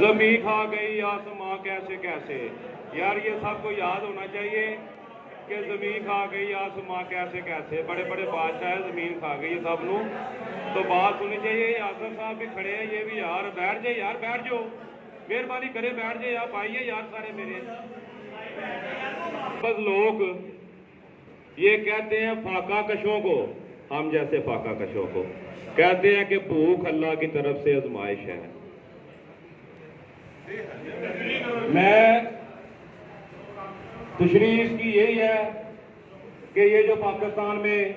जमीन खा गई आसमां कैसे कैसे। यार ये सबको याद होना चाहिए कि जमीन खा गई आसमां कैसे कैसे। बड़े बड़े बादशाह जमीन खा गई सब नू। तो बात सुननी चाहिए। यासर साहब भी खड़े हैं, ये भी यार बैठ जाए, यार बैठ जाओ, मेहरबानी करे बैठ जाए। आप आइए यार सारे मेरे। बस लोग ये कहते हैं फाका कशों को, हम जैसे फाका कशों को कहते हैं कि भूख अल्लाह की तरफ से आजमाइश है। मैं तशरीह इसकी यही है कि ये जो पाकिस्तान में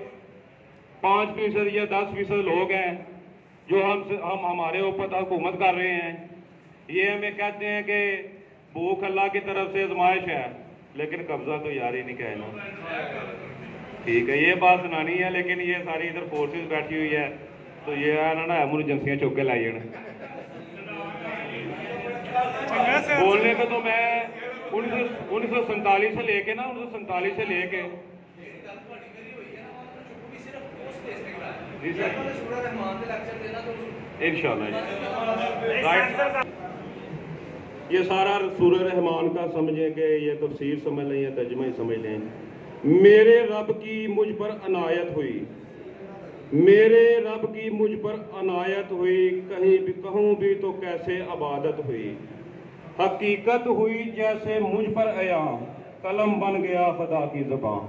5% या 10% लोग हैं जो हम हमारे ऊपर हुकूमत कर रहे हैं, ये हमें कहते हैं कि भूख अल्लाह की तरफ से आजमाइश है, लेकिन कब्जा तो यार ही नहीं कहना। ठीक है, ये बात सुनानी है, लेकिन ये सारी इधर फोर्सेस बैठी हुई है, तो ये ना एमरजेंसियां चुक के लाई जाने। बोलने पे तो मैं 1947 से लेके ना 1947 से लेके इंशाल्लाह ये सारा सूरह रहमान का समझें कि ये तफसीर समझ लें या तर्जुमा ही समझ लें। मेरे रब की मुझ पर अनायत हुई, मेरे रब की मुझ पर अनायत हुई, कहीं भी कहूँ भी तो कैसे अबादत हुई। हकीकत हुई जैसे मुझ पर आया, कलम बन गया खुदा की ज़बान।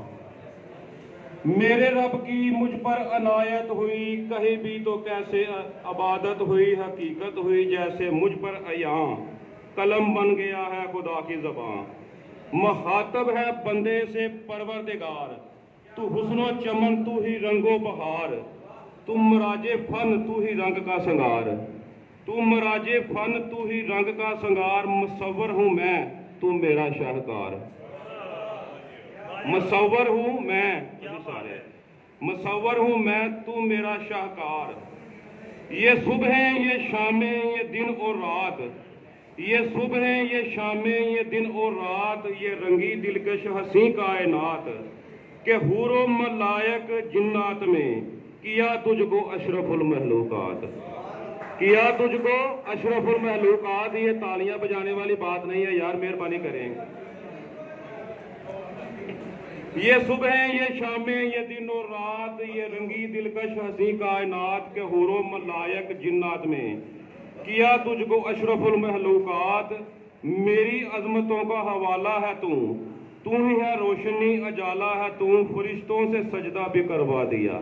मेरे रब की मुझ पर अनायत हुई, कहीं भी तो कैसे अबादत हुई। हकीकत हुई जैसे मुझ पर आया, कलम बन गया है खुदा की ज़बान। मुखातब है बंदे से परवरदिगार, तू हुस्नो चमन तू ही रंगो बहार। तू मराजे फन तू ही रंग का संगार, तू मराजे फन तू ही रंग का संगार। मुसव्वर हूँ मैं तू मेरा शाहकार, मुसव्वर हूँ मैं, सारे मुसव्वर हूँ मैं तू मेरा शाहकार। ये सुबह ये शामें ये दिन और रात, ये सुबह ये शामें ये दिन और रात। ये रंगी दिलकश हसी कायनात के हूरो मलायक जिन्नात में किया तुझको अशरफुल महलूकात, किया तुझको अशरफुल महलूकात। ये तालियां बजाने वाली बात नहीं है यार, मेहरबानी करें। ये सुबह ये शामें ये दिन और रात, ये रंगी दिलकश हसी कायनात के हूरो मलायक जिन्नात में किया तुझको अशरफुल महलूकात। मेरी अजमतों का हवाला है तू, तू ही है रोशनी अजाला है तू। फरिश्तों से सजदा भी करवा दिया,